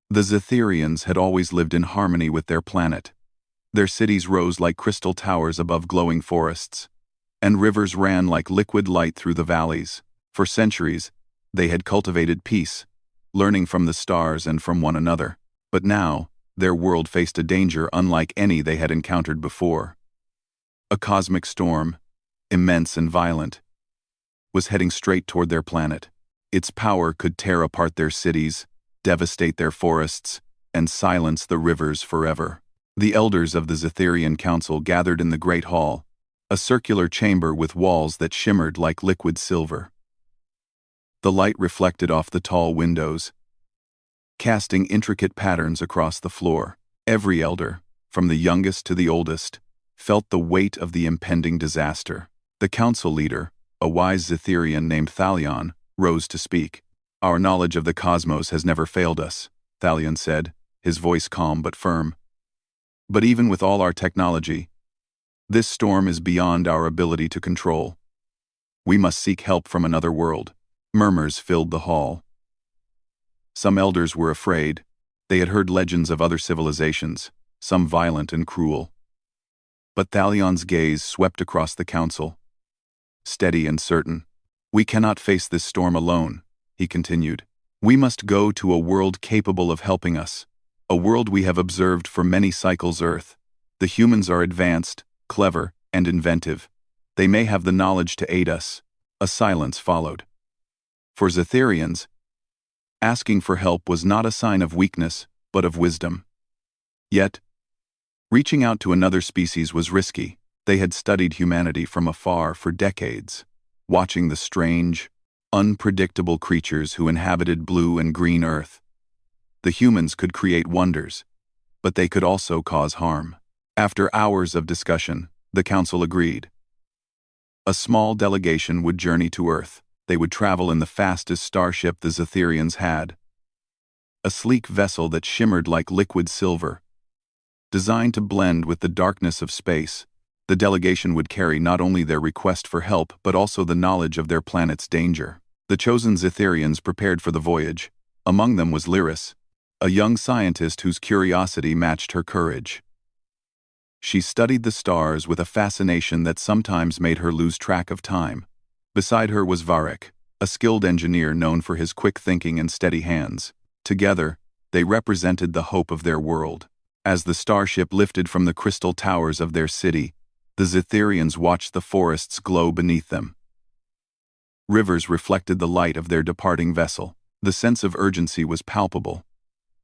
The Zetherians had always lived in harmony with their planet. Their cities rose like crystal towers above glowing forests, and rivers ran like liquid light through the valleys. For centuries, they had cultivated peace, learning from the stars and from one another. But now, their world faced a danger unlike any they had encountered before. A cosmic storm, immense and violent, was heading straight toward their planet. Its power could tear apart their cities, devastate their forests, and silence the rivers forever. The elders of the Zetherian Council gathered in the Great Hall, a circular chamber with walls that shimmered like liquid silver. The light reflected off the tall windows, casting intricate patterns across the floor. Every elder, from the youngest to the oldest, felt the weight of the impending disaster. The council leader, a wise Zetherian named Thalion, rose to speak. "Our knowledge of the cosmos has never failed us," Thalion said, his voice calm but firm. "But even with all our technology, this storm is beyond our ability to control. We must seek help from another world." Murmurs filled the hall. Some elders were afraid. They had heard legends of other civilizations, some violent and cruel. But Thalion's gaze swept across the council, steady and certain. "We cannot face this storm alone," he continued. "We must go to a world capable of helping us, a world we have observed for many cycles Earth. The humans are advanced, clever, and inventive. They may have the knowledge to aid us." A silence followed. For Zetherians, asking for help was not a sign of weakness, but of wisdom. Yet, reaching out to another species was risky. They had studied humanity from afar for decades, watching the strange, unpredictable creatures who inhabited blue and green Earth. The humans could create wonders, but they could also cause harm. After hours of discussion, the council agreed. A small delegation would journey to Earth. They would travel in the fastest starship the Zetherians had, a sleek vessel that shimmered like liquid silver. Designed to blend with the darkness of space, the delegation would carry not only their request for help but also the knowledge of their planet's danger. The chosen Zetherians prepared for the voyage. Among them was Lyris, a young scientist whose curiosity matched her courage. She studied the stars with a fascination that sometimes made her lose track of time. Beside her was Varek, a skilled engineer known for his quick thinking and steady hands. Together, they represented the hope of their world. As the starship lifted from the crystal towers of their city, the Zetherians watched the forests glow beneath them. Rivers reflected the light of their departing vessel. The sense of urgency was palpable.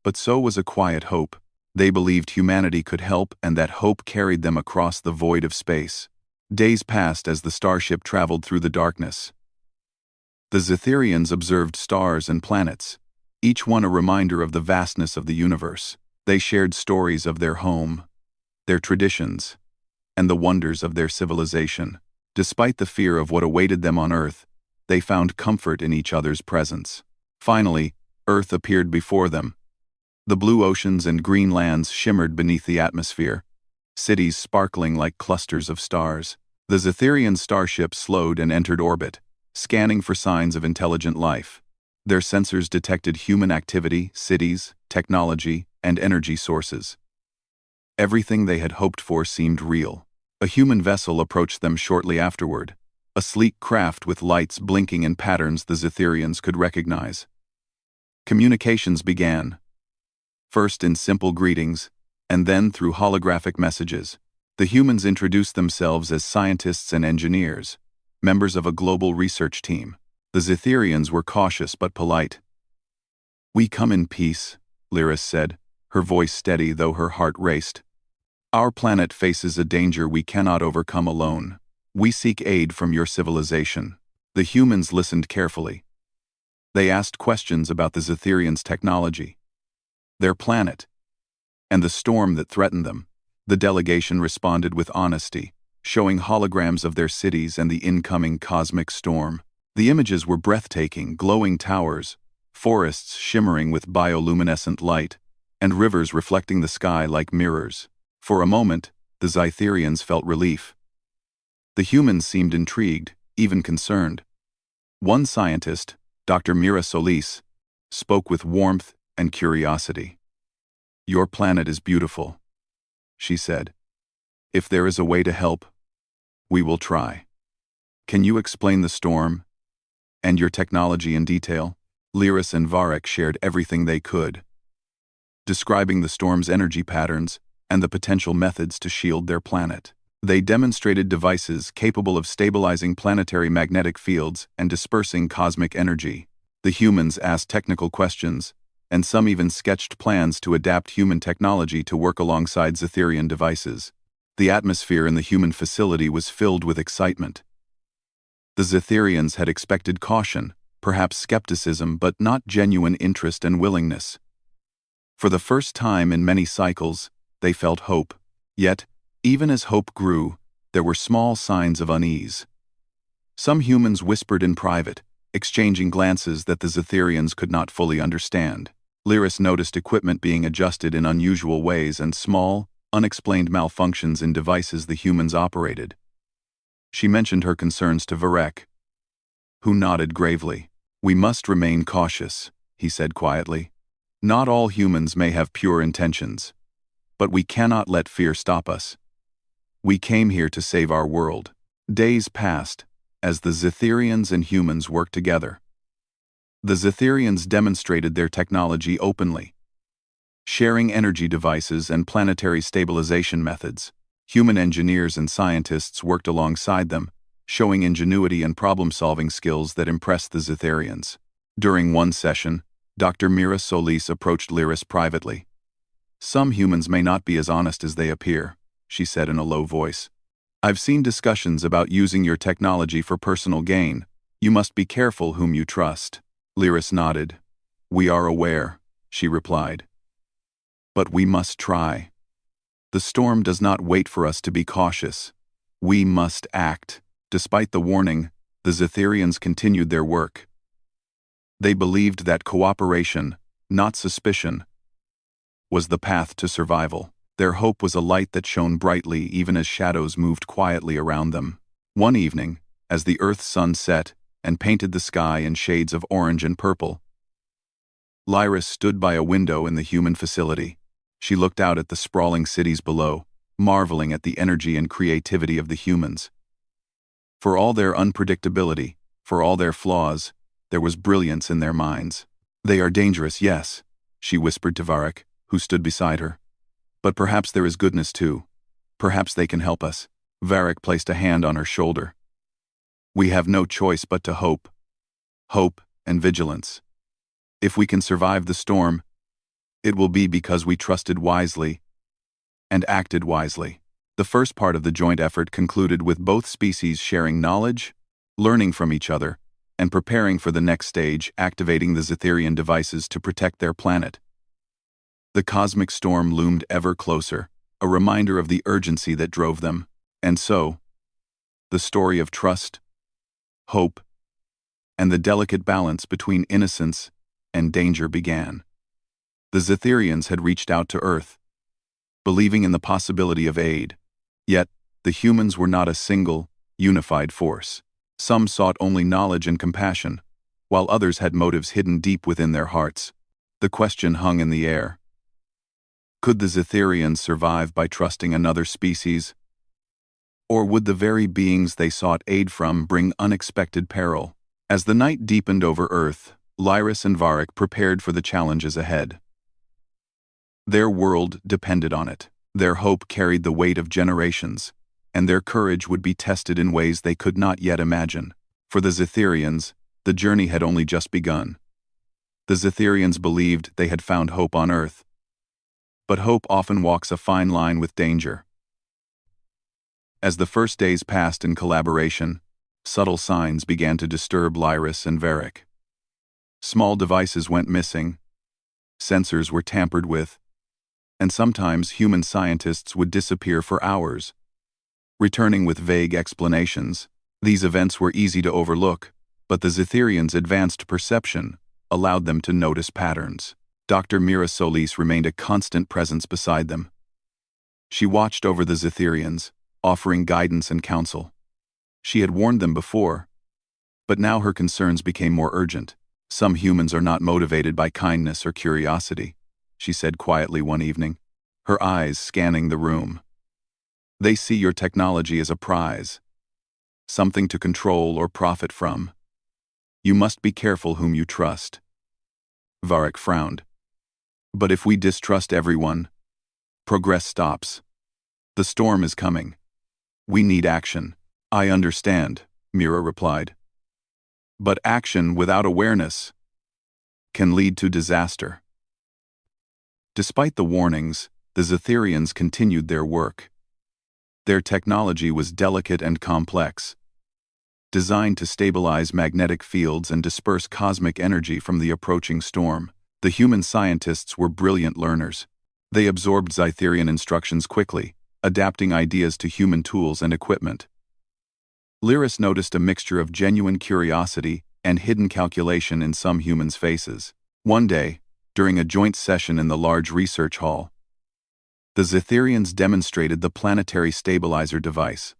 But so was a quiet hope. They believed humanity could help, and that hope carried them across the void of space. Days passed as the starship traveled through the darkness. The Zetherians observed stars and planets, each one a reminder of the vastness of the universe. They shared stories of their home, their traditions, and the wonders of their civilization. Despite the fear of what awaited them on Earth, they found comfort in each other's presence. Finally, Earth appeared before them. The blue oceans and green lands shimmered beneath the atmosphere, cities sparkling like clusters of stars. The Zetherian starship slowed and entered orbit, scanning for signs of intelligent life. Their sensors detected human activity, cities, technology, and energy sources. Everything they had hoped for seemed real. A human vessel approached them shortly afterward, a sleek craft with lights blinking in patterns the Zetherians could recognize. Communications began, first in simple greetings, and then through holographic messages. The humans introduced themselves as scientists and engineers, members of a global research team. The Zetherians were cautious but polite. "We come in peace," Lyris said, her voice steady though her heart raced. "Our planet faces a danger we cannot overcome alone. We seek aid from your civilization." The humans listened carefully. They asked questions about the Zetherians' technology, their planet, and the storm that threatened them. The delegation responded with honesty, showing holograms of their cities and the incoming cosmic storm. The images were breathtaking: glowing towers, forests shimmering with bioluminescent light, and rivers reflecting the sky like mirrors. For a moment, the Zetherians felt relief. The humans seemed intrigued, even concerned. One scientist, Dr. Mira Solis, spoke with warmth, and curiosity. "Your planet is beautiful," she said. "If there is a way to help, we will try. Can you explain the storm and your technology in detail?" Lyris and Varek shared everything they could, describing the storm's energy patterns and the potential methods to shield their planet. They demonstrated devices capable of stabilizing planetary magnetic fields and dispersing cosmic energy. The humans asked technical questions, and some even sketched plans to adapt human technology to work alongside Zetherian devices. The atmosphere in the human facility was filled with excitement. The Zetherians had expected caution, perhaps skepticism, but not genuine interest and willingness. For the first time in many cycles, they felt hope. Yet, even as hope grew, there were small signs of unease. Some humans whispered in private, exchanging glances that the Zetherians could not fully understand. Lyris noticed equipment being adjusted in unusual ways and small, unexplained malfunctions in devices the humans operated. She mentioned her concerns to Varek, who nodded gravely. "We must remain cautious," he said quietly. "Not all humans may have pure intentions, but we cannot let fear stop us. We came here to save our world." Days passed, as the Zetherians and humans worked together. The Zetherians demonstrated their technology openly, sharing energy devices and planetary stabilization methods. Human engineers and scientists worked alongside them, showing ingenuity and problem-solving skills that impressed the Zetherians. During one session, Dr. Mira Solis approached Lyris privately. "Some humans may not be as honest as they appear," she said in a low voice. "I've seen discussions about using your technology for personal gain. You must be careful whom you trust." Lyris nodded. "We are aware," she replied. "But we must try. The storm does not wait for us to be cautious. We must act." Despite the warning, the Zetherians continued their work. They believed that cooperation, not suspicion, was the path to survival. Their hope was a light that shone brightly even as shadows moved quietly around them. One evening, as the Earth's sun set and painted the sky in shades of orange and purple, Lyris stood by a window in the human facility. She looked out at the sprawling cities below, marveling at the energy and creativity of the humans. For all their unpredictability, for all their flaws, there was brilliance in their minds. "They are dangerous, yes," she whispered to Varek, who stood beside her. "But perhaps there is goodness too. Perhaps they can help us." Varek placed a hand on her shoulder. "We have no choice but to hope. Hope and vigilance. If we can survive the storm, it will be because we trusted wisely and acted wisely." The first part of the joint effort concluded with both species sharing knowledge, learning from each other, and preparing for the next stage, activating the Zetherian devices to protect their planet. The cosmic storm loomed ever closer, a reminder of the urgency that drove them. And so, the story of trust, hope, and the delicate balance between innocence and danger began. The Zetherians had reached out to Earth, believing in the possibility of aid. Yet, the humans were not a single, unified force. Some sought only knowledge and compassion, while others had motives hidden deep within their hearts. The question hung in the air. Could the Zetherians survive by trusting another species? Or would the very beings they sought aid from bring unexpected peril? As the night deepened over Earth, Lyris and Varek prepared for the challenges ahead. Their world depended on it. Their hope carried the weight of generations, and their courage would be tested in ways they could not yet imagine. For the Zetherians, the journey had only just begun. The Zetherians believed they had found hope on Earth. But hope often walks a fine line with danger. As the first days passed in collaboration, subtle signs began to disturb Lyris and Varek. Small devices went missing, sensors were tampered with, and sometimes human scientists would disappear for hours, returning with vague explanations. These events were easy to overlook, but the Zetherians' advanced perception allowed them to notice patterns. Dr. Mira Solis remained a constant presence beside them. She watched over the Zetherians, offering guidance and counsel. She had warned them before, but now her concerns became more urgent. Some humans are not motivated by kindness or curiosity, she said quietly one evening, her eyes scanning the room. They see your technology as a prize, something to control or profit from. You must be careful whom you trust. Varric frowned. But if we distrust everyone, progress stops. The storm is coming. We need action. I understand, Mira replied. But action without awareness can lead to disaster. Despite the warnings, the Zetherians continued their work. Their technology was delicate and complex, designed to stabilize magnetic fields and disperse cosmic energy from the approaching storm. The human scientists were brilliant learners. They absorbed Zetherian instructions quickly, adapting ideas to human tools and equipment. Lyris noticed a mixture of genuine curiosity and hidden calculation in some humans' faces. One day, during a joint session in the large research hall, the Zetherians demonstrated the planetary stabilizer device.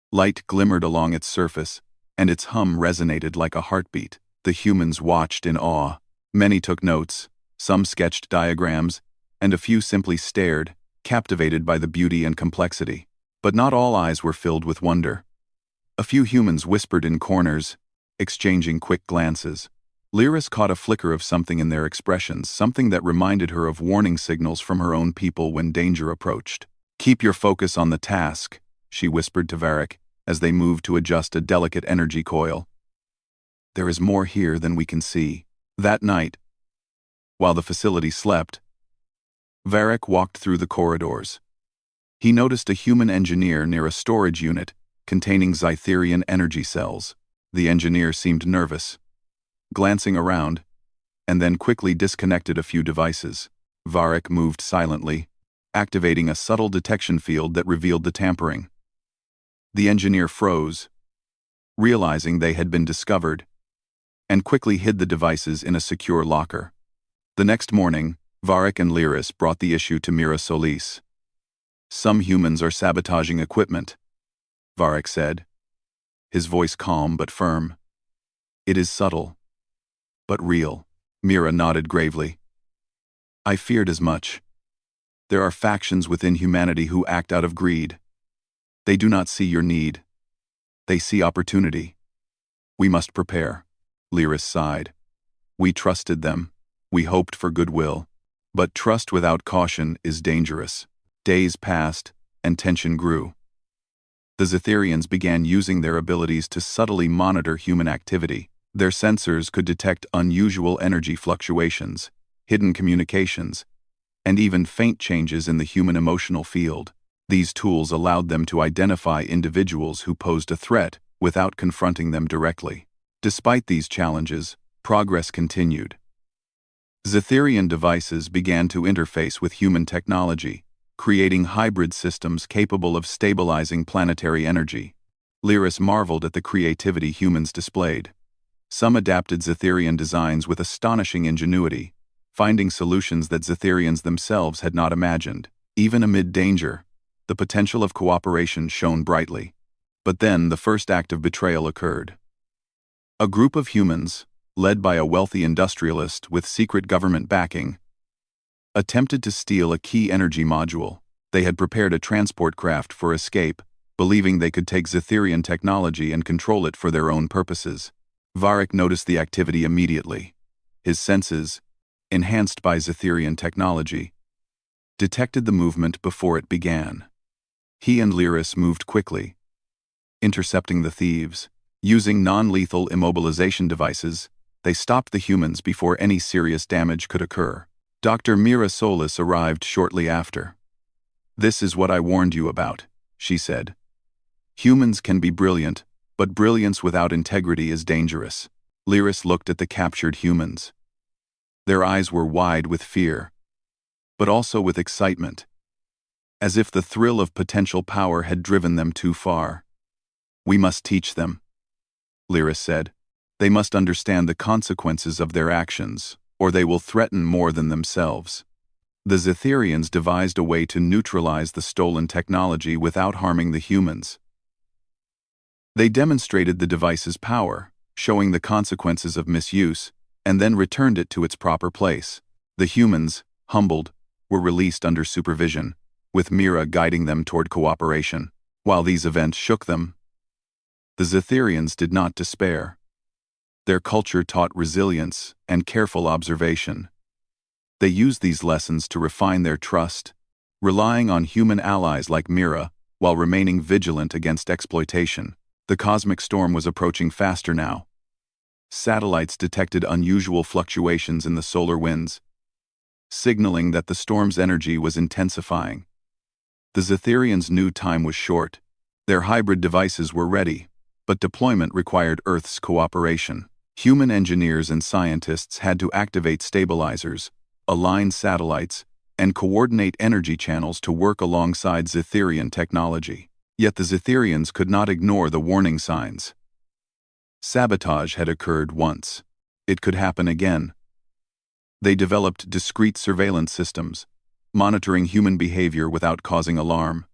Light glimmered along its surface, and its hum resonated like a heartbeat. The humans watched in awe. Many took notes, some sketched diagrams, and a few simply stared, captivated by the beauty and complexity. But not all eyes were filled with wonder. A few humans whispered in corners, exchanging quick glances. Lyris caught a flicker of something in their expressions, something that reminded her of warning signals from her own people when danger approached. "Keep your focus on the task," she whispered to Varric, as they moved to adjust a delicate energy coil. "There is more here than we can see." That night, while the facility slept, Varric walked through the corridors. He noticed a human engineer near a storage unit containing Zetherian energy cells. The engineer seemed nervous, glancing around, and then quickly disconnected a few devices. Varric moved silently, activating a subtle detection field that revealed the tampering. The engineer froze, realizing they had been discovered, and quickly hid the devices in a secure locker. The next morning, Varric and Lyris brought the issue to Mira Solis. "Some humans are sabotaging equipment," Varric said, his voice calm but firm. "It is subtle, but real." Mira nodded gravely. "I feared as much. There are factions within humanity who act out of greed. They do not see your need. They see opportunity. We must prepare." Lyris sighed. "We trusted them. We hoped for goodwill. But trust without caution is dangerous." Days passed, and tension grew. The Zetherians began using their abilities to subtly monitor human activity. Their sensors could detect unusual energy fluctuations, hidden communications, and even faint changes in the human emotional field. These tools allowed them to identify individuals who posed a threat without confronting them directly. Despite these challenges, progress continued. Zetherian devices began to interface with human technology, creating hybrid systems capable of stabilizing planetary energy. Lyris marveled at the creativity humans displayed. Some adapted Zetherian designs with astonishing ingenuity, finding solutions that Zetherians themselves had not imagined. Even amid danger, the potential of cooperation shone brightly. But then the first act of betrayal occurred. A group of humans, led by a wealthy industrialist with secret government backing, attempted to steal a key energy module. They had prepared a transport craft for escape, believing they could take Zetherian technology and control it for their own purposes. Varric noticed the activity immediately. His senses, enhanced by Zetherian technology, detected the movement before it began. He and Lyris moved quickly, intercepting the thieves. Using non-lethal immobilization devices, they stopped the humans before any serious damage could occur. Dr. Mira Solis arrived shortly after. "This is what I warned you about," she said. "Humans can be brilliant, but brilliance without integrity is dangerous." Lyris looked at the captured humans. Their eyes were wide with fear, but also with excitement, as if the thrill of potential power had driven them too far. "We must teach them," Lyris said. "They must understand the consequences of their actions, or they will threaten more than themselves." The Zetherians devised a way to neutralize the stolen technology without harming the humans. They demonstrated the device's power, showing the consequences of misuse, and then returned it to its proper place. The humans, humbled, were released under supervision, with Mira guiding them toward cooperation. While these events shook them, the Zetherians did not despair. Their culture taught resilience and careful observation. They used these lessons to refine their trust, relying on human allies like Mira while remaining vigilant against exploitation. The cosmic storm was approaching faster now. Satellites detected unusual fluctuations in the solar winds, signaling that the storm's energy was intensifying. The Zetherians knew time was short. Their hybrid devices were ready, but deployment required Earth's cooperation. Human engineers and scientists had to activate stabilizers, align satellites, and coordinate energy channels to work alongside Zetherian technology. Yet the Zetherians could not ignore the warning signs. Sabotage had occurred once. It could happen again. They developed discrete surveillance systems, monitoring human behavior without causing alarm.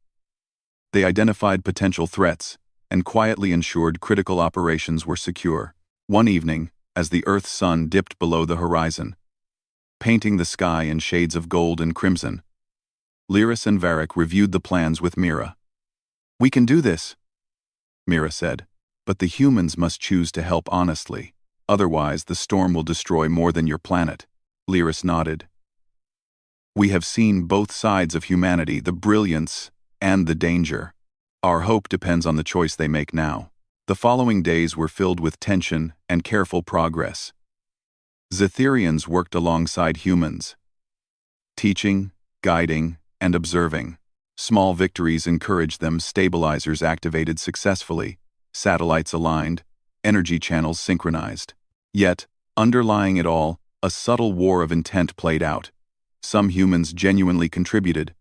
They identified potential threats and quietly ensured critical operations were secure. One evening, as the Earth's sun dipped below the horizon, painting the sky in shades of gold and crimson, Lyris and Varric reviewed the plans with Mira. "We can do this," Mira said, "but the humans must choose to help honestly. Otherwise, the storm will destroy more than your planet." Lyris nodded. "We have seen both sides of humanity, the brilliance and the danger. Our hope depends on the choice they make now." The following days were filled with tension and careful progress. Zetherians worked alongside humans, teaching, guiding, and observing. Small victories encouraged them. Stabilizers activated successfully, satellites aligned, energy channels synchronized. Yet, underlying it all, a subtle war of intent played out. Some humans genuinely contributed,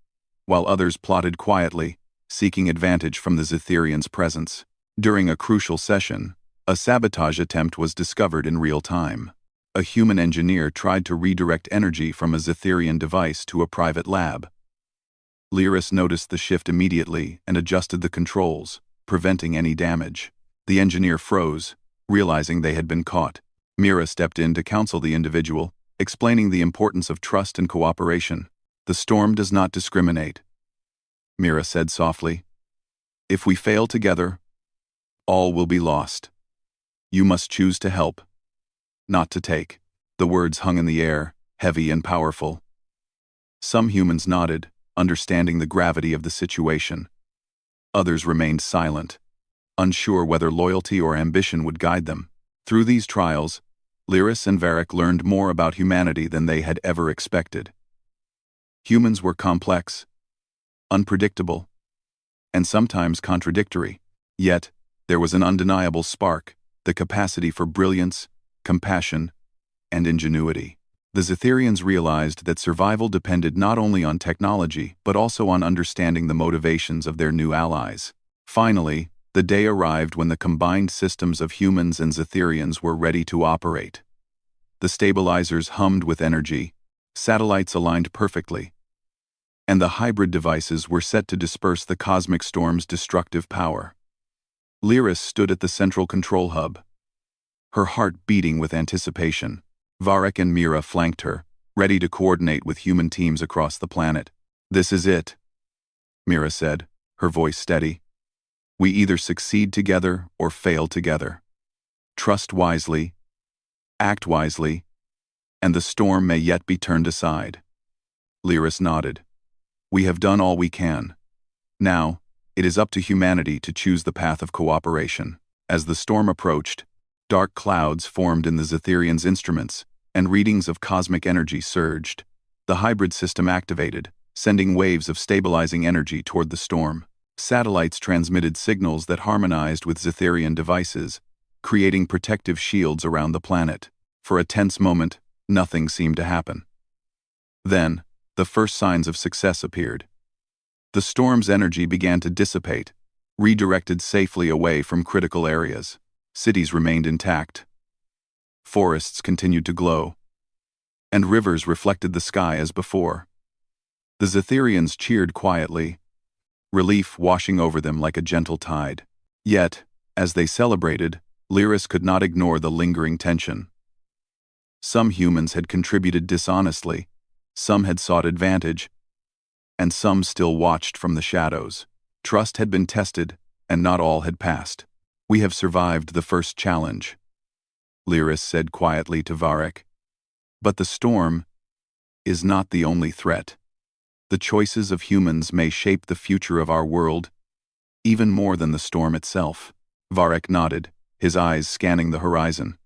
while others plotted quietly, seeking advantage from the Zetherians' presence. During a crucial session, a sabotage attempt was discovered in real time. A human engineer tried to redirect energy from a Zetherian device to a private lab. Lyris noticed the shift immediately and adjusted the controls, preventing any damage. The engineer froze, realizing they had been caught. Mira stepped in to counsel the individual, explaining the importance of trust and cooperation. "The storm does not discriminate," Mira said softly. "If we fail together, all will be lost. You must choose to help, not to take." The words hung in the air, heavy and powerful. Some humans nodded, understanding the gravity of the situation. Others remained silent, unsure whether loyalty or ambition would guide them. Through these trials, Lyris and Varric learned more about humanity than they had ever expected. Humans were complex, unpredictable, and sometimes contradictory. Yet, there was an undeniable spark, the capacity for brilliance, compassion, and ingenuity. The Zetherians realized that survival depended not only on technology but also on understanding the motivations of their new allies. Finally, the day arrived when the combined systems of humans and Zetherians were ready to operate. The stabilizers hummed with energy, satellites aligned perfectly, and the hybrid devices were set to disperse the cosmic storm's destructive power. Lyris stood at the central control hub, her heart beating with anticipation. Varric and Mira flanked her, ready to coordinate with human teams across the planet. "This is it," Mira said, her voice steady. "We either succeed together or fail together. Trust wisely, act wisely, and the storm may yet be turned aside." Lyris nodded. "We have done all we can. Now, it is up to humanity to choose the path of cooperation." As the storm approached, dark clouds formed in the Zetherians' instruments, and readings of cosmic energy surged. The hybrid system activated, sending waves of stabilizing energy toward the storm. Satellites transmitted signals that harmonized with Zetherian devices, creating protective shields around the planet. For a tense moment, nothing seemed to happen. Then, the first signs of success appeared. The storm's energy began to dissipate, redirected safely away from critical areas. Cities remained intact. Forests continued to glow, and rivers reflected the sky as before. The Zetherians cheered quietly, relief washing over them like a gentle tide. Yet, as they celebrated, Lyris could not ignore the lingering tension. Some humans had contributed dishonestly, some had sought advantage, and some still watched from the shadows. Trust had been tested, and not all had passed. "We have survived the first challenge," Lyris said quietly to Varric. "But the storm is not the only threat. The choices of humans may shape the future of our world, even more than the storm itself." Varric nodded, his eyes scanning the horizon.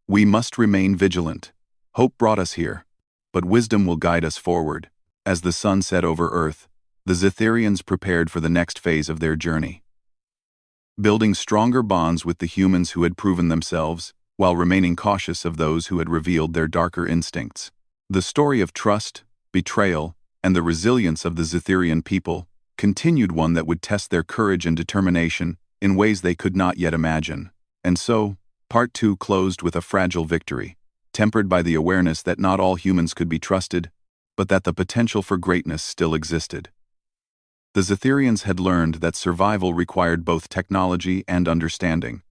"We must remain vigilant. Hope brought us here, but wisdom will guide us forward." As the sun set over Earth, the Zetherians prepared for the next phase of their journey. Building stronger bonds with the humans who had proven themselves, while remaining cautious of those who had revealed their darker instincts. The story of trust, betrayal, and the resilience of the Zetherian people continued, one that would test their courage and determination in ways they could not yet imagine. And so, Part 2 closed with a fragile victory, tempered by the awareness that not all humans could be trusted, but that the potential for greatness still existed. The Zetherians had learned that survival required both technology and understanding,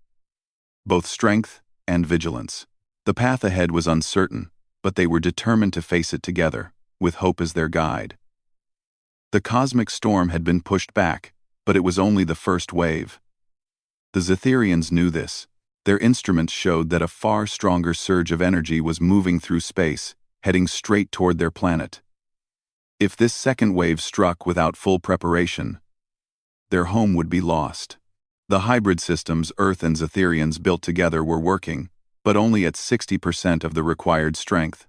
both strength and vigilance. The path ahead was uncertain, but they were determined to face it together, with hope as their guide. The cosmic storm had been pushed back, but it was only the first wave. The Zetherians knew this. Their instruments showed that a far stronger surge of energy was moving through space, heading straight toward their planet. If this second wave struck without full preparation, their home would be lost. The hybrid systems Earth and Zetherians built together were working, but only at 60% of the required strength.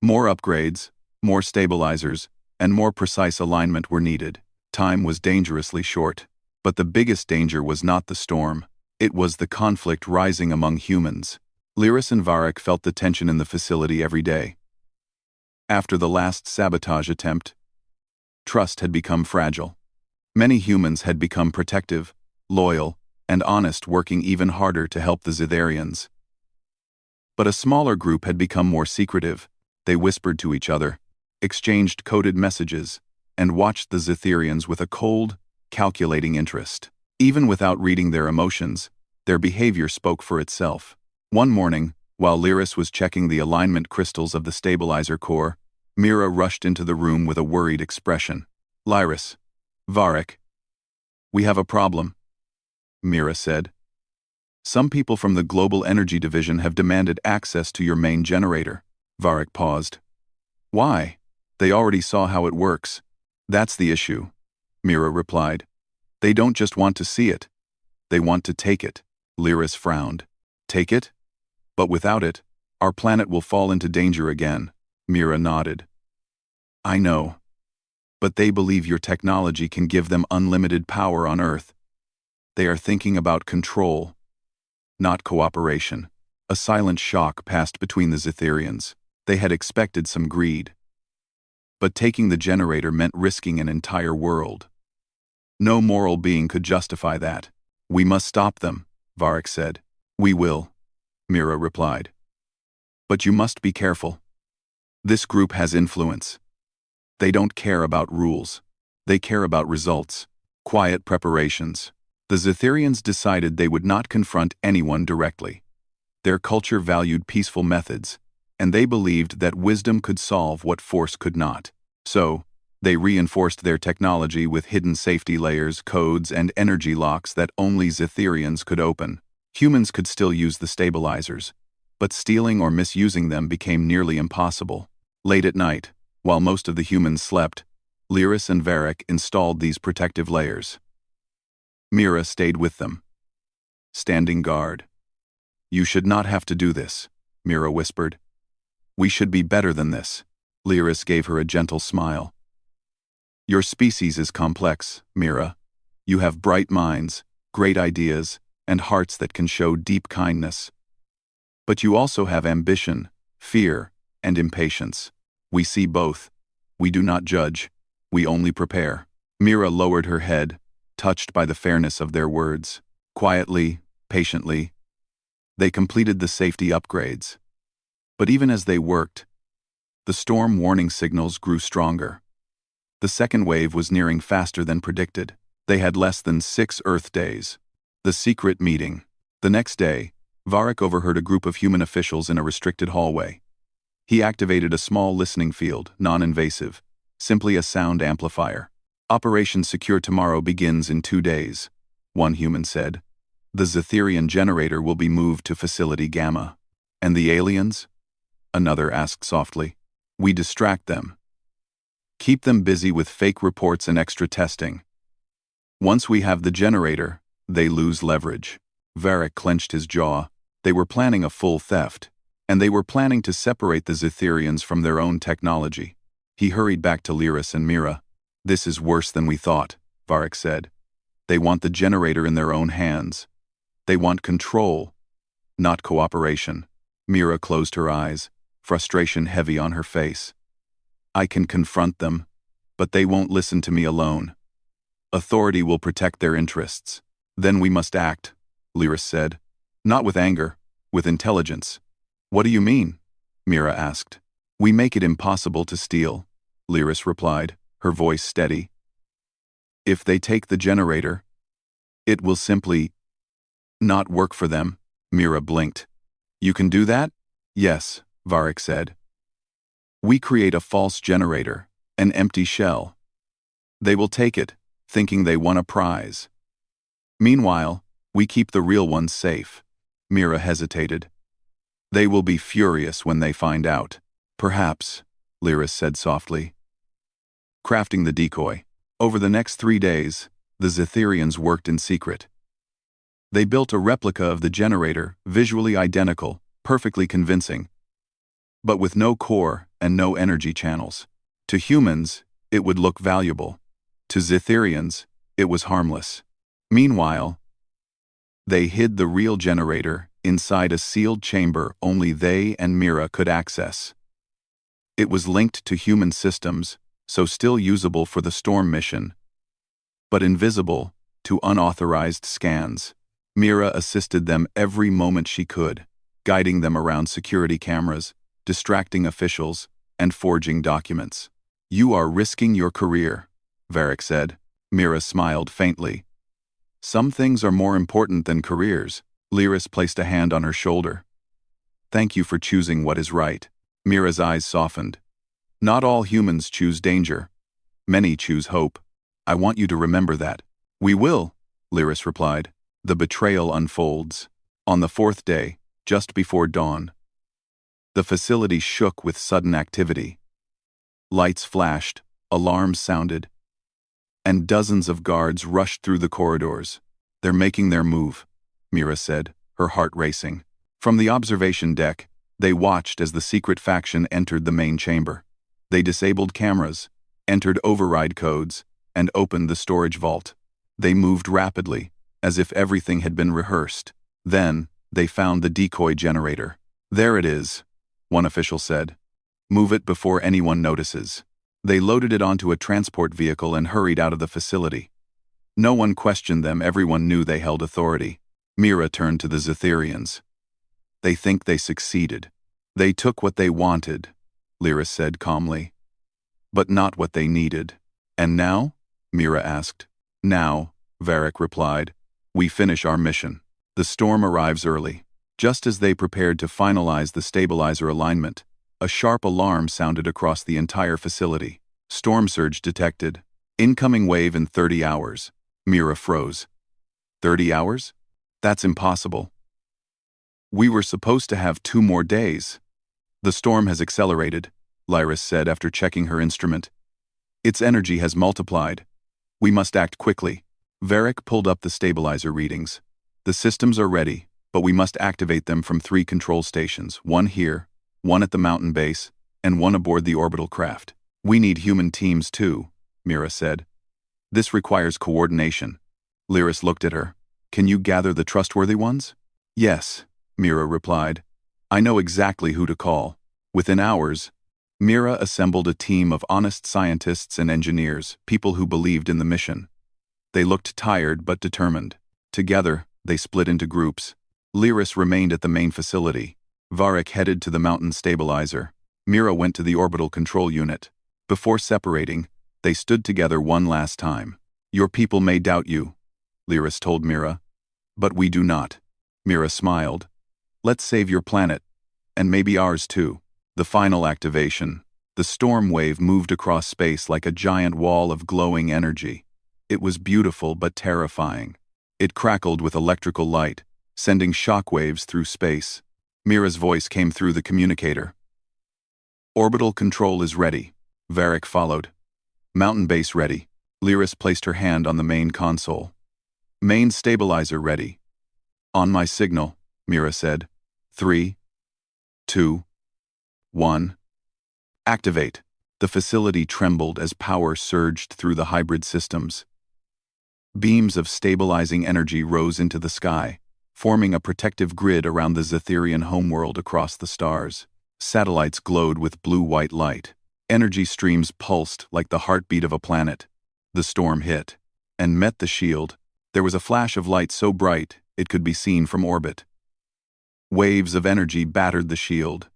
More upgrades, more stabilizers, and more precise alignment were needed. Time was dangerously short, but the biggest danger was not the storm. It was the conflict rising among humans. Lyris and Varric felt the tension in the facility every day. After the last sabotage attempt, trust had become fragile. Many humans had become protective, loyal, and honest, working even harder to help the Zetherians. But a smaller group had become more secretive. They whispered to each other, exchanged coded messages, and watched the Zetherians with a cold, calculating interest. Even without reading their emotions, their behavior spoke for itself. One morning, while Lyris was checking the alignment crystals of the stabilizer core, Mira rushed into the room with a worried expression. "Lyris, Varric, we have a problem," Mira said. "Some people from the Global Energy Division have demanded access to your main generator." Varric paused. "Why? They already saw how it works." "That's the issue," Mira replied. "They don't just want to see it. They want to take it." Lyris frowned. "Take it? But without it, our planet will fall into danger again." Mira nodded. "I know. But they believe your technology can give them unlimited power on Earth. They are thinking about control, not cooperation." A silent shock passed between the Zetherians. They had expected some greed. But taking the generator meant risking an entire world. No moral being could justify that. "We must stop them," Varric said. "We will," Mira replied. "But you must be careful. This group has influence. They don't care about rules. They care about results. Quiet preparations." The Zetherians decided they would not confront anyone directly. Their culture valued peaceful methods, and they believed that wisdom could solve what force could not. So, they reinforced their technology with hidden safety layers, codes, and energy locks that only Zetherians could open. Humans could still use the stabilizers, but stealing or misusing them became nearly impossible. Late at night, while most of the humans slept, Lyris and Varric installed these protective layers. Mira stayed with them, standing guard. "You should not have to do this," Mira whispered. "We should be better than this." Lyris gave her a gentle smile. "Your species is complex, Mira. You have bright minds, great ideas, and hearts that can show deep kindness. But you also have ambition, fear, and impatience. We see both. We do not judge. We only prepare." Mira lowered her head, touched by the fairness of their words. Quietly, patiently, they completed the safety upgrades. But even as they worked, the storm warning signals grew stronger. The second wave was nearing faster than predicted. They had less than 6 Earth days. The secret meeting. The next day, Varric overheard a group of human officials in a restricted hallway. He activated a small listening field, non-invasive, simply a sound amplifier. Operation Secure Tomorrow begins in 2 days, one human said. The Zetherian generator will be moved to Facility Gamma. And the aliens? Another asked softly. We distract them. Keep them busy with fake reports and extra testing. Once we have the generator, they lose leverage. Varric clenched his jaw. They were planning a full theft, and they were planning to separate the Zetherians from their own technology. He hurried back to Lyris and Mira. This is worse than we thought, Varric said. They want the generator in their own hands. They want control, not cooperation. Mira closed her eyes, frustration heavy on her face. I can confront them, but they won't listen to me alone. Authority will protect their interests. Then we must act, Lyris said. Not with anger, with intelligence. What do you mean? Mira asked. We make it impossible to steal, Lyris replied, her voice steady. If they take the generator, it will simply not work for them. Mira blinked. You can do that? Yes, Varric said. We create a false generator, an empty shell. They will take it, thinking they won a prize. Meanwhile, we keep the real ones safe. Mira hesitated. They will be furious when they find out. Perhaps, Lyris said softly. Crafting the decoy. Over the next 3 days, the Zetherians worked in secret. They built a replica of the generator, visually identical, perfectly convincing, but with no core and no energy channels. To humans, it would look valuable. To Zetherians, it was harmless. Meanwhile, they hid the real generator inside a sealed chamber only they and Mira could access. It was linked to human systems, so still usable for the Storm mission, but invisible to unauthorized scans. Mira assisted them every moment she could, guiding them around security cameras, distracting officials, and forging documents. You are risking your career, Varric said. Mira smiled faintly. Some things are more important than careers. Lyris placed a hand on her shoulder. Thank you for choosing what is right. Mira's eyes softened. Not all humans choose danger. Many choose hope. I want you to remember that. We will, Lyris replied. The betrayal unfolds. On the 4th day, just before dawn. The facility shook with sudden activity. Lights flashed, alarms sounded, and dozens of guards rushed through the corridors. They're making their move, Mira said, her heart racing. From the observation deck, they watched as the secret faction entered the main chamber. They disabled cameras, entered override codes, and opened the storage vault. They moved rapidly, as if everything had been rehearsed. Then, they found the decoy generator. There it is, one official said. Move it before anyone notices. They loaded it onto a transport vehicle and hurried out of the facility. No one questioned them, everyone knew they held authority. Mira turned to the Zetherians. They think they succeeded. They took what they wanted, Lyris said calmly. But not what they needed. And now? Mira asked. Now, Varric replied, we finish our mission. The storm arrives early. Just as they prepared to finalize the stabilizer alignment, a sharp alarm sounded across the entire facility. Storm surge detected. Incoming wave in 30 hours. Mira froze. 30 hours? That's impossible. We were supposed to have 2 more days. The storm has accelerated, Lyris said after checking her instrument. Its energy has multiplied. We must act quickly. Varric pulled up the stabilizer readings. The systems are ready, but we must activate them from 3 control stations, 1 here, 1 at the mountain base, and 1 aboard the orbital craft. We need human teams too, Mira said. This requires coordination. Lyris looked at her. Can you gather the trustworthy ones? Yes, Mira replied. I know exactly who to call. Within hours, Mira assembled a team of honest scientists and engineers, people who believed in the mission. They looked tired but determined. Together, they split into groups. Lyris remained at the main facility. Varric headed to the mountain stabilizer. Mira went to the orbital control unit. Before separating, they stood together one last time. Your people may doubt you, Lyris told Mira. But we do not. Mira smiled. Let's save your planet. And maybe ours too. The final activation. The storm wave moved across space like a giant wall of glowing energy. It was beautiful but terrifying. It crackled with electrical light, sending shockwaves through space. Mira's voice came through the communicator. Orbital control is ready. Varric followed. Mountain base ready. Lyris placed her hand on the main console. Main stabilizer ready. On my signal, Mira said. 3, 2, 1. Activate. The facility trembled as power surged through the hybrid systems. Beams of stabilizing energy rose into the sky, forming a protective grid around the Zetherian homeworld across the stars. Satellites glowed with blue-white light. Energy streams pulsed like the heartbeat of a planet. The storm hit and met the shield. There was a flash of light so bright it could be seen from orbit. Waves of energy battered the shield,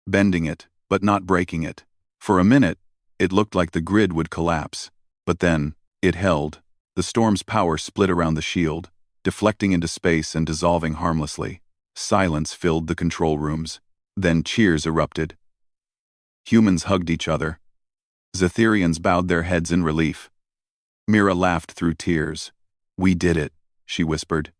bending it, but not breaking it. For a minute, it looked like the grid would collapse, but then, it held. The storm's power split around the shield, deflecting into space and dissolving harmlessly. Silence filled the control rooms. Then cheers erupted. Humans hugged each other. Zetherians bowed their heads in relief. Mira laughed through tears. We did it, she whispered.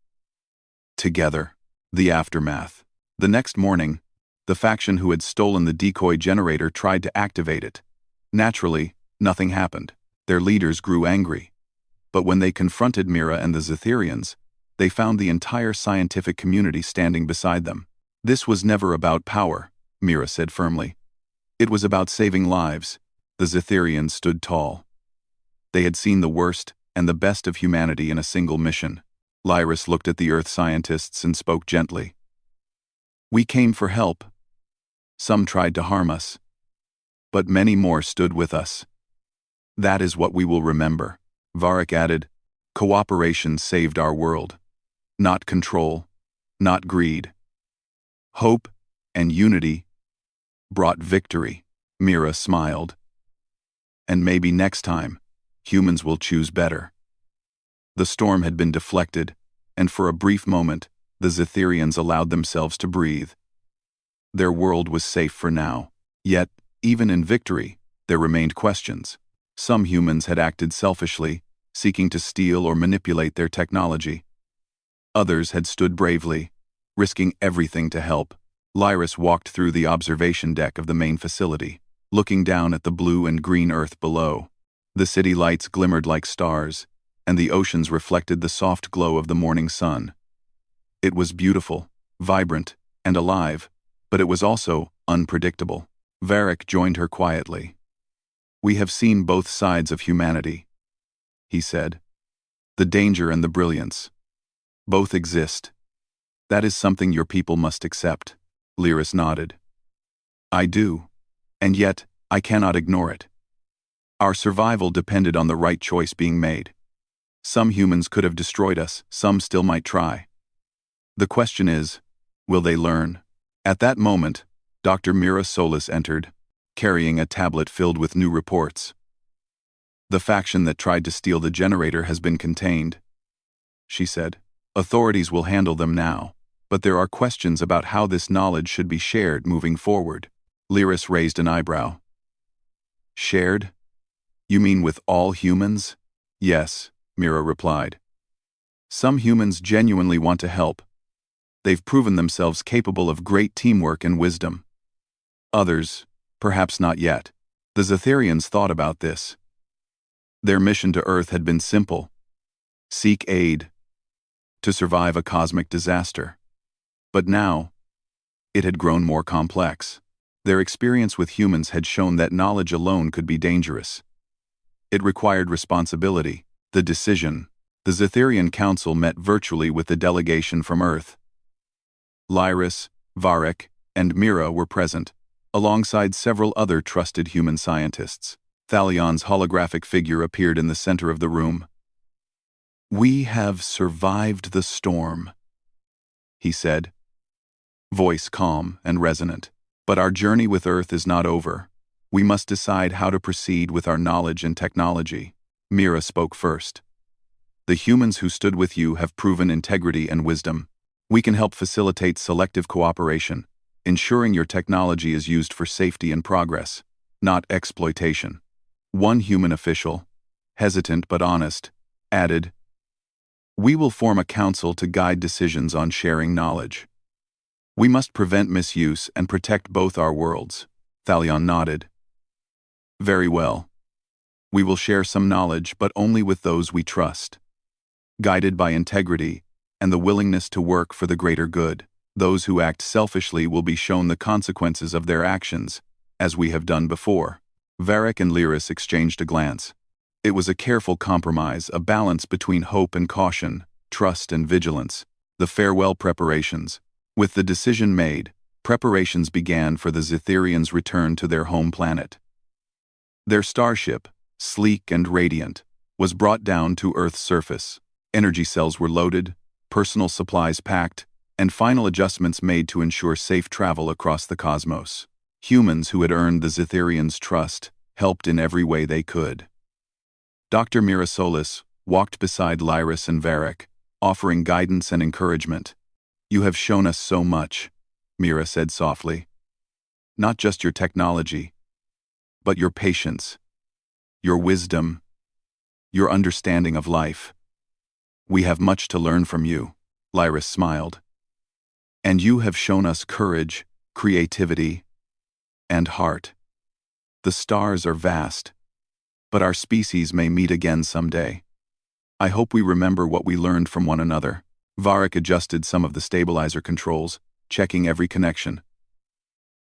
Together. The aftermath. The next morning, the faction who had stolen the decoy generator tried to activate it. Naturally, nothing happened. Their leaders grew angry. But when they confronted Mira and the Zetherians, they found the entire scientific community standing beside them. This was never about power, Mira said firmly. It was about saving lives. The Zetherians stood tall. They had seen the worst and the best of humanity in a single mission. Lyris looked at the Earth scientists and spoke gently. We came for help. Some tried to harm us, but many more stood with us. That is what we will remember. Varric added, cooperation saved our world. Not control, not greed. Hope and unity brought victory. Mira smiled. And maybe next time, humans will choose better. The storm had been deflected, and for a brief moment, the Zetherians allowed themselves to breathe. Their world was safe for now. Yet, even in victory, there remained questions. Some humans had acted selfishly, seeking to steal or manipulate their technology. Others had stood bravely, risking everything to help. Lyris walked through the observation deck of the main facility, looking down at the blue and green earth below. The city lights glimmered like stars, and the oceans reflected the soft glow of the morning sun. It was beautiful, vibrant, and alive, but it was also unpredictable. Varric joined her quietly. We have seen both sides of humanity, he said. The danger and the brilliance. Both exist. That is something your people must accept. Lyris nodded. I do, and yet I cannot ignore it. Our survival depended on the right choice being made. Some humans could have destroyed us, some still might try. The question is, will they learn? At that moment, Dr. Mira Solis entered, carrying a tablet filled with new reports. The faction that tried to steal the generator has been contained, she said. Authorities will handle them now, but there are questions about how this knowledge should be shared moving forward. Lyris raised an eyebrow. Shared? You mean with all humans? Yes, Mira replied. Some humans genuinely want to help. They've proven themselves capable of great teamwork and wisdom. Others, perhaps not yet. The Zetherians thought about this. Their mission to Earth had been simple. Seek aid. To survive a cosmic disaster. But now, it had grown more complex. Their experience with humans had shown that knowledge alone could be dangerous. It required responsibility. The decision. The Zetherian Council met virtually with the delegation from Earth. Lyris, Varric, and Mira were present, alongside several other trusted human scientists. Thalion's holographic figure appeared in the center of the room. We have survived the storm, he said, voice calm and resonant. But our journey with Earth is not over. We must decide how to proceed with our knowledge and technology. Mira spoke first. The humans who stood with you have proven integrity and wisdom. We can help facilitate selective cooperation, ensuring your technology is used for safety and progress, not exploitation. One human official, hesitant but honest, added, "We will form a council to guide decisions on sharing knowledge. We must prevent misuse and protect both our worlds." Thalion nodded. "Very well. We will share some knowledge, but only with those we trust. Guided by integrity and the willingness to work for the greater good, those who act selfishly will be shown the consequences of their actions, as we have done before." Varric and Lyris exchanged a glance. It was a careful compromise, a balance between hope and caution, trust and vigilance. The farewell preparations. With the decision made, preparations began for the Zetherians' return to their home planet. Their starship, sleek and radiant, was brought down to Earth's surface. Energy cells were loaded, personal supplies packed, and final adjustments made to ensure safe travel across the cosmos. Humans who had earned the Zetherians' trust helped in every way they could. Dr. Mirasolis walked beside Lyris and Varric, offering guidance and encouragement. "You have shown us so much," Mira said softly. "Not just your technology, but your patience, your wisdom, your understanding of life. We have much to learn from you," Lyris smiled. "And you have shown us courage, creativity, and heart. The stars are vast, but our species may meet again someday. I hope we remember what we learned from one another." Varric adjusted some of the stabilizer controls, checking every connection.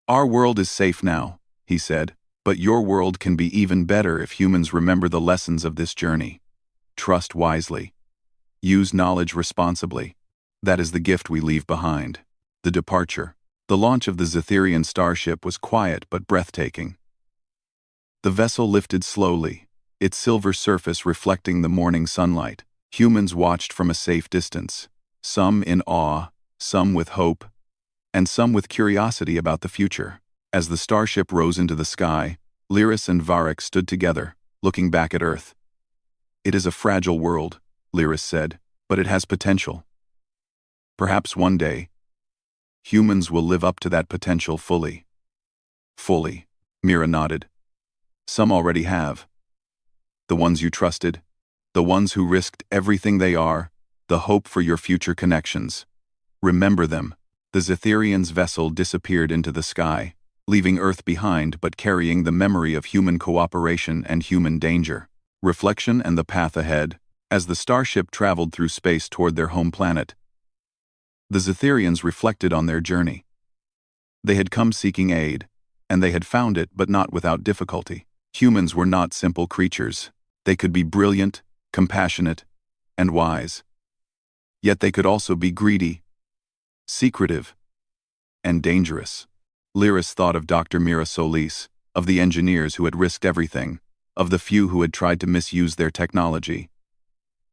"Our world is safe now," he said, "but your world can be even better if humans remember the lessons of this journey. Trust wisely. Use knowledge responsibly. That is the gift we leave behind." The departure. The launch of the Zetherian starship was quiet but breathtaking. The vessel lifted slowly, its silver surface reflecting the morning sunlight. Humans watched from a safe distance, some in awe, some with hope, and some with curiosity about the future. As the starship rose into the sky, Lyris and Varric stood together, looking back at Earth. "It is a fragile world," Lyris said, "but it has potential. Perhaps one day, humans will live up to that potential fully." "Fully," Mira nodded. "Some already have. The ones you trusted, the ones who risked everything they are, the hope for your future connections. Remember them." The Zetherian's vessel disappeared into the sky, leaving Earth behind but carrying the memory of human cooperation and human danger. Reflection and the path ahead. As the starship traveled through space toward their home planet, the Zetherians reflected on their journey. They had come seeking aid, and they had found it, but not without difficulty. Humans were not simple creatures. They could be brilliant, compassionate, and wise. Yet they could also be greedy, secretive, and dangerous. Lyris thought of Dr. Mirasolis, of the engineers who had risked everything, of the few who had tried to misuse their technology.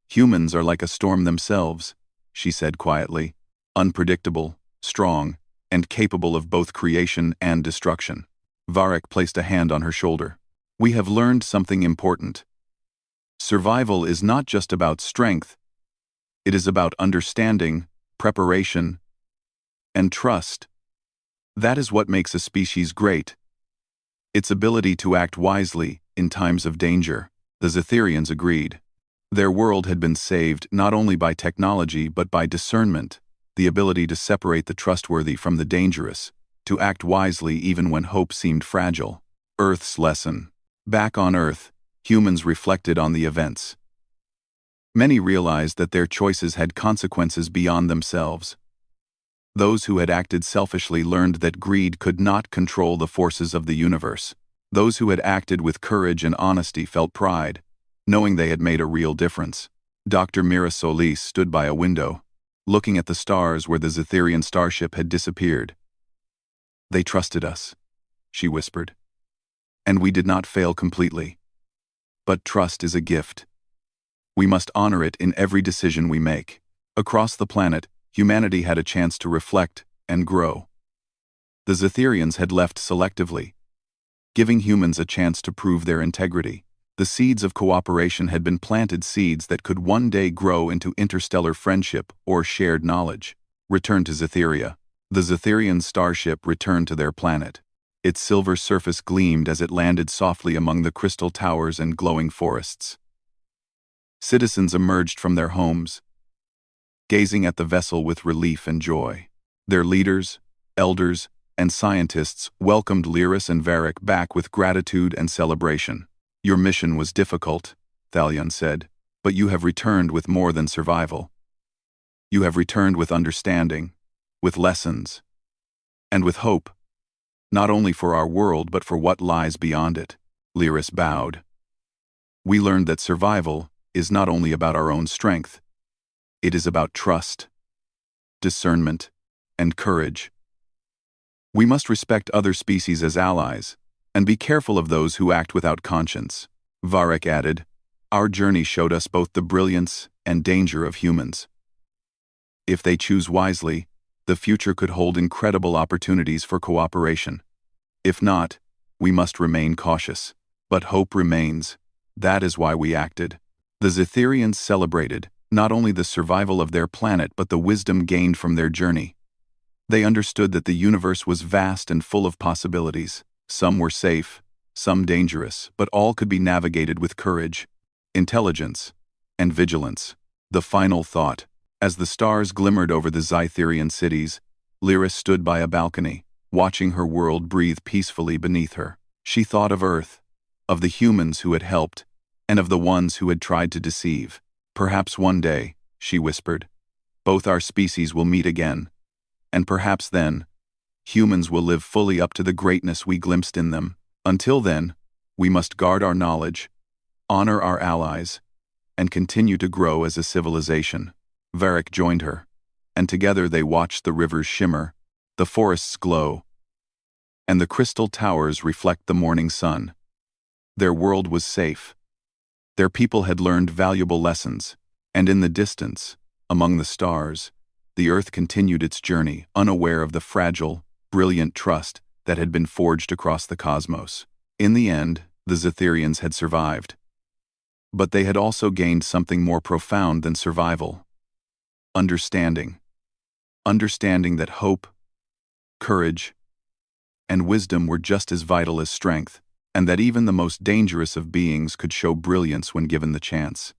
"Humans are like a storm themselves," she said quietly, "unpredictable, strong, and capable of both creation and destruction." Varric placed a hand on her shoulder. "We have learned something important. Survival is not just about strength. It is about understanding, preparation, and trust. That is what makes a species great. Its ability to act wisely in times of danger." The Zetherians agreed. Their world had been saved not only by technology but by discernment, the ability to separate the trustworthy from the dangerous, to act wisely even when hope seemed fragile. Earth's lesson. Back on Earth, humans reflected on the events. Many realized that their choices had consequences beyond themselves. Those who had acted selfishly learned that greed could not control the forces of the universe. Those who had acted with courage and honesty felt pride, knowing they had made a real difference. Dr. Mirasolis stood by a window, looking at the stars where the Zetherian starship had disappeared. "They trusted us," she whispered. "And we did not fail completely. But trust is a gift. We must honor it in every decision we make." Across the planet, humanity had a chance to reflect and grow. The Zetherians had left selectively, giving humans a chance to prove their integrity. The seeds of cooperation had been planted, seeds that could one day grow into interstellar friendship or shared knowledge. returned to Zetheria. The Zetherian starship returned to their planet. Its silver surface gleamed as it landed softly among the crystal towers and glowing forests. Citizens emerged from their homes, gazing at the vessel with relief and joy. Their leaders, elders, and scientists welcomed Lyris and Varric back with gratitude and celebration. "Your mission was difficult," Thalion said, "but you have returned with more than survival. You have returned with understanding, with lessons, and with hope, not only for our world but for what lies beyond it." Lyris bowed. "We learned that survival is not only about our own strength. It is about trust, discernment, and courage. We must respect other species as allies, and be careful of those who act without conscience." Varric added, "Our journey showed us both the brilliance and danger of humans. If they choose wisely, the future could hold incredible opportunities for cooperation. If not, we must remain cautious. But hope remains. That is why we acted." The Zetherians celebrated not only the survival of their planet but the wisdom gained from their journey. They understood that the universe was vast and full of possibilities. Some were safe, some dangerous, but all could be navigated with courage, intelligence, and vigilance. The final thought. As the stars glimmered over the Zetherian cities, Lyris stood by a balcony, watching her world breathe peacefully beneath her. She thought of Earth, of the humans who had helped, and of the ones who had tried to deceive. "Perhaps one day," she whispered, "both our species will meet again. And perhaps then, humans will live fully up to the greatness we glimpsed in them. Until then, we must guard our knowledge, honor our allies, and continue to grow as a civilization." Varric joined her, and together they watched the rivers shimmer, the forests glow, and the crystal towers reflect the morning sun. Their world was safe. Their people had learned valuable lessons, and in the distance, among the stars, the Earth continued its journey, unaware of the fragile, brilliant trust that had been forged across the cosmos. In the end, the Zetherians had survived. But they had also gained something more profound than survival. Understanding. Understanding that hope, courage, and wisdom were just as vital as strength, and that even the most dangerous of beings could show brilliance when given the chance.